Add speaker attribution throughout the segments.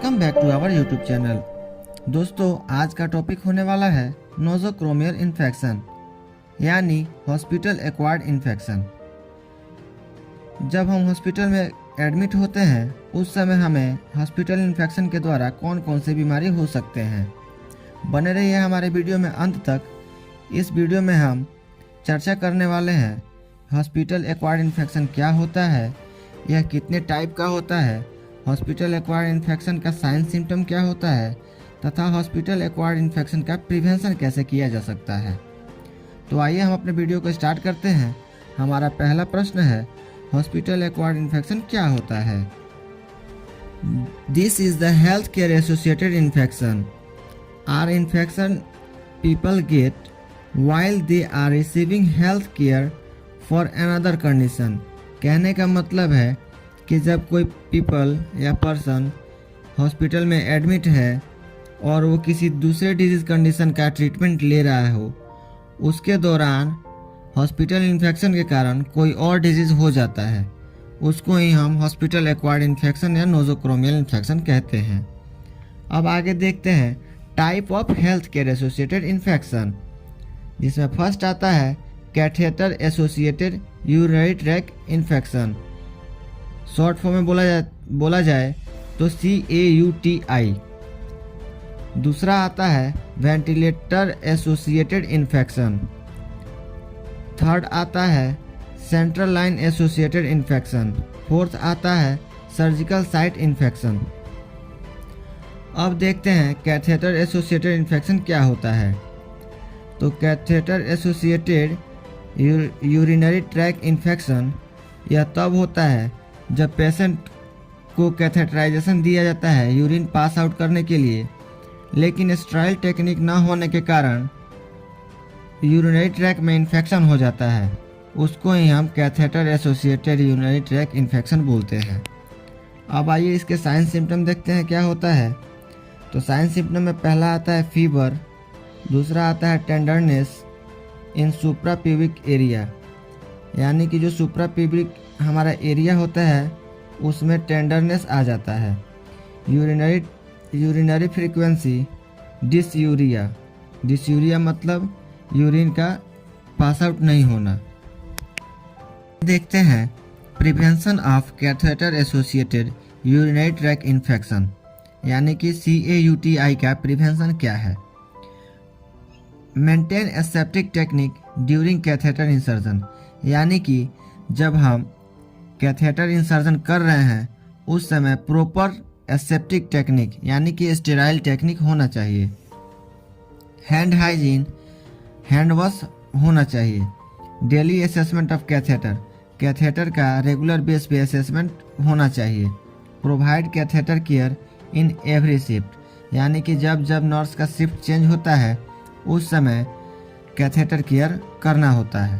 Speaker 1: Welcome back to our YouTube channel. दोस्तों, आज का टॉपिक होने वाला है नोजोक्रोमियल इन्फेक्शन यानी हॉस्पिटल एक्वायर्ड इन्फेक्शन। जब हम हॉस्पिटल में एडमिट होते हैं उस समय हमें हॉस्पिटल इन्फेक्शन के द्वारा कौन कौन सी बीमारी हो सकते हैं। बने रहिए हमारे वीडियो में अंत तक। इस वीडियो में हम चर्चा करने वाले हैं हॉस्पिटल एक्वायर्ड इन्फेक्शन क्या होता है, यह कितने टाइप का होता है, हॉस्पिटल एक्वायर्ड इन्फेक्शन का साइन सिम्टम क्या होता है तथा हॉस्पिटल एक्वायर्ड इन्फेक्शन का प्रिवेंशन कैसे किया जा सकता है। तो आइए हम अपने वीडियो को स्टार्ट करते हैं। हमारा पहला प्रश्न है, हॉस्पिटल एक्वायर्ड इन्फेक्शन क्या होता है। This is the health care associated infection or infection people get while they are receiving health care for another condition। कहने का मतलब है कि जब कोई पीपल या पर्सन हॉस्पिटल में एडमिट है और वो किसी दूसरे डिजीज़ कंडीशन का ट्रीटमेंट ले रहा हो, उसके दौरान हॉस्पिटल इन्फेक्शन के कारण कोई और डिजीज़ हो जाता है, उसको ही हम हॉस्पिटल एक्वायर्ड इन्फेक्शन या नोजोक्रोमियल इन्फेक्शन कहते हैं। अब आगे देखते हैं type of health care associated infection, जिसमें फर्स्ट आता है catheter associated urinary tract infection. Short form में बोला जाए तो CAUTI। दूसरा आता है वेंटिलेटर एसोसिएटेड इन्फेक्शन। थर्ड आता है central line associated infection. Fourth आता है सर्जिकल साइट इन्फेक्शन। अब देखते हैं कैथेटर एसोसिएटेड इन्फेक्शन क्या होता है। तो catheter associated urinary tract infection यह तब होता है जब पेशेंट को कैथेटराइजेशन दिया जाता है यूरिन पास आउट करने के लिए, लेकिन स्टेराइल टेक्निक न होने के कारण यूरिनरी ट्रैक्ट में इन्फेक्शन हो जाता है, उसको ही हम catheter associated urinary tract infection बोलते हैं। अब आइए इसके साइन सिम्टम देखते हैं क्या होता है। तो साइन सिम्टम में पहला आता है फीवर, दूसरा आता है टेंडरनेस इन सुप्राप्यूबिक एरिया, यानी कि जो सुप्राप्यूबिक हमारा एरिया होता है उसमें टेंडरनेस आ जाता है। यूरिनरी फ्रीक्वेंसी डिसयूरिया मतलब यूरिन का पास आउट नहीं होना। देखते हैं prevention of catheter associated urinary tract infection यानी कि CAUTI का प्रिवेंशन क्या है। Maintain aseptic technique during catheter insertion, यानी कि जब हम कैथेटर इंसर्जन कर रहे हैं उस समय प्रॉपर एसेप्टिक टेक्निक यानी कि स्टेराइल टेक्निक होना चाहिए। हैंड हाइजीन, हैंड वॉश होना चाहिए। डेली असेसमेंट ऑफ कैथेटर का रेगुलर बेस पे असेसमेंट होना चाहिए। Provide catheter care in every shift, यानी कि जब जब नर्स का शिफ्ट चेंज होता है उस समय कैथेटर केयर करना होता है।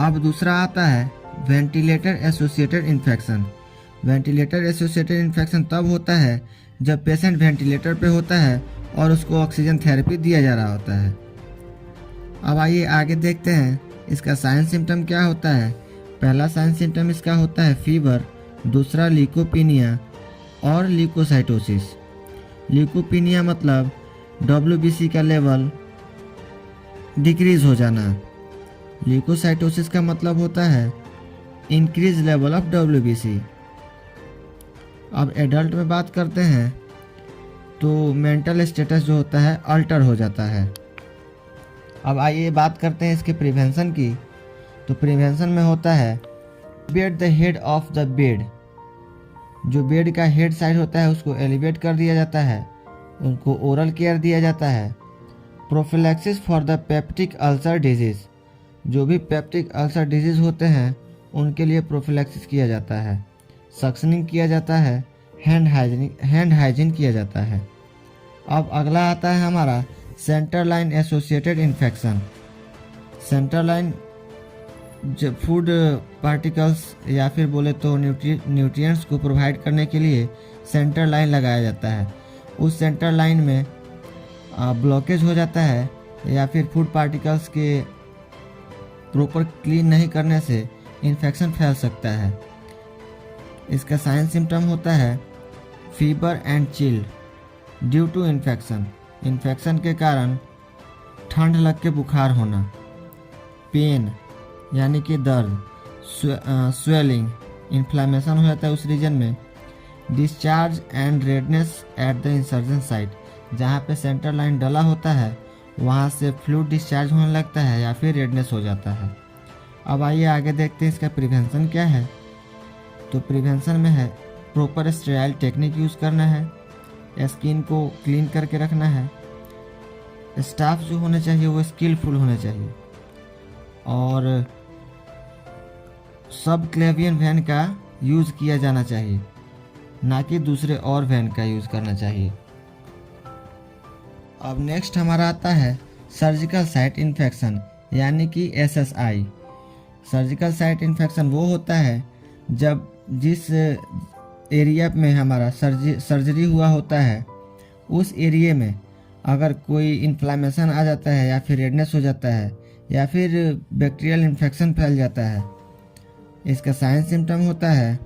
Speaker 1: अब दूसरा आता है ventilator associated infection. Ventilator associated infection तब होता है जब पेशेंट वेंटिलेटर पे होता है और उसको ऑक्सीजन थेरेपी दिया जा रहा होता है। अब आइए आगे देखते हैं इसका साइन सिम्टम क्या होता है। पहला साइन सिम्टम इसका होता है फीवर, दूसरा ल्यूकोपीनिया और ल्यूकोसाइटोसिस। ल्यूकोपीनिया मतलब WBC का लेवल डिक्रीज हो जाना। ल्यूकोसाइटोसिस का मतलब होता है इंक्रीज लेवल ऑफ WBC। अब एडल्ट में बात करते हैं तो मेंटल स्टेटस जो होता है अल्टर हो जाता है। अब आइए बात करते हैं इसके प्रिवेंशन की। तो प्रिवेंशन में होता है elevate the head of the bed, जो बेड का हेड साइड होता है उसको एलिवेट कर दिया जाता है, उनको ओरल केयर दिया जाता है। Prophylaxis for the peptic ulcer disease, जो भी पेप्टिक अल्सर डिजीज़ होते हैं उनके लिए प्रोफिलैक्सिस किया जाता है। सक्शनिंग किया जाता है, हैंड हाइजीन किया जाता है। अब अगला आता है हमारा centre line associated infection. Centre line food particles या फिर बोले तो न्यूट्रिएंट्स को प्रोवाइड करने के लिए सेंटर लाइन लगाया जाता है। उस सेंटर लाइन में ब्लॉकेज हो जाता है या फिर फूड पार्टिकल्स के प्रॉपर क्लीन नहीं करने से इन्फेक्शन फैल सकता है। इसका साइन सिम्टम होता है fever and chilled due to infection, infection के कारण ठंड लग के बुखार होना, पेन यानी कि दर्द, स्वेलिंग, इन्फ्लामेशन हो जाता है उस रीजन में, discharge and redness at the insertion site, जहाँ पे सेंटर लाइन डला होता है वहाँ से फ्लूइड डिस्चार्ज होने लगता है या फिर रेडनेस हो जाता है। अब आइए आगे देखते हैं इसका प्रिवेंशन क्या है। तो प्रिवेंशन में है प्रॉपर स्टेराइल टेक्निक यूज़ करना है, स्किन को क्लीन करके रखना है, स्टाफ जो होने चाहिए वो स्किलफुल होने चाहिए, और सब क्लेवियन वैन का यूज़ किया जाना चाहिए, ना कि दूसरे और वैन का यूज़ करना चाहिए। अब नेक्स्ट हमारा आता है सर्जिकल साइट इन्फेक्शन यानी कि SSI। सर्जिकल साइट इन्फेक्शन वो होता है जब जिस एरिया में हमारा सर्जरी हुआ होता है उस एरिया में अगर कोई इन्फ्लामेशन आ जाता है या फिर रेडनेस हो जाता है या फिर बैक्टीरियल इन्फेक्शन फैल जाता है। इसका साइन सिम्टम होता है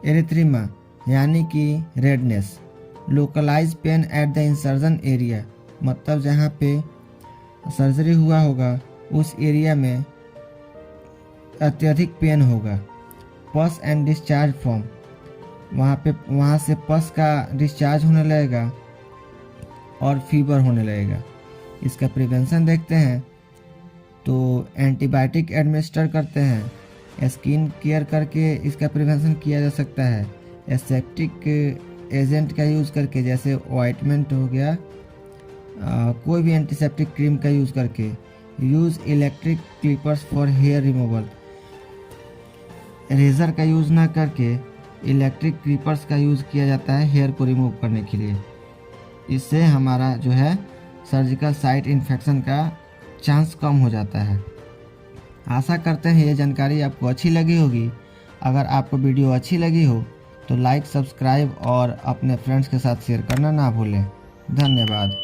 Speaker 1: एरिथ्रीमा यानी कि redness, localise pen at the insertion area, मतलब जहाँ पे सर्जरी हुआ होगा उस एरिया में अत्यधिक पेन होगा, पस एंड डिस्चार्ज फॉर्म, वहाँ से पस का डिस्चार्ज होने लगेगा और फीवर होने लगेगा। इसका प्रिवेंशन देखते हैं तो एंटीबायोटिक एडमिनिस्टर करते हैं, स्किन केयर करके इसका प्रिवेंशन किया जा सकता है, एसेप्टिक एजेंट का यूज़ करके जैसे ऑइंटमेंट हो गया, कोई भी एंटीसेप्टिक क्रीम का यूज़ करके, use electric clippers for hair removal, razor का यूज़ ना करके इलेक्ट्रिक क्लिपर्स का यूज़ किया जाता है हेयर को रिमूव करने के लिए। इससे हमारा जो है सर्जिकल साइट इन्फेक्शन का चांस कम हो जाता है। आशा करते हैं ये जानकारी आपको अच्छी लगी होगी। अगर आपको वीडियो अच्छी लगी हो तो लाइक, सब्सक्राइब और अपने फ्रेंड्स के साथ शेयर करना ना भूलें। धन्यवाद।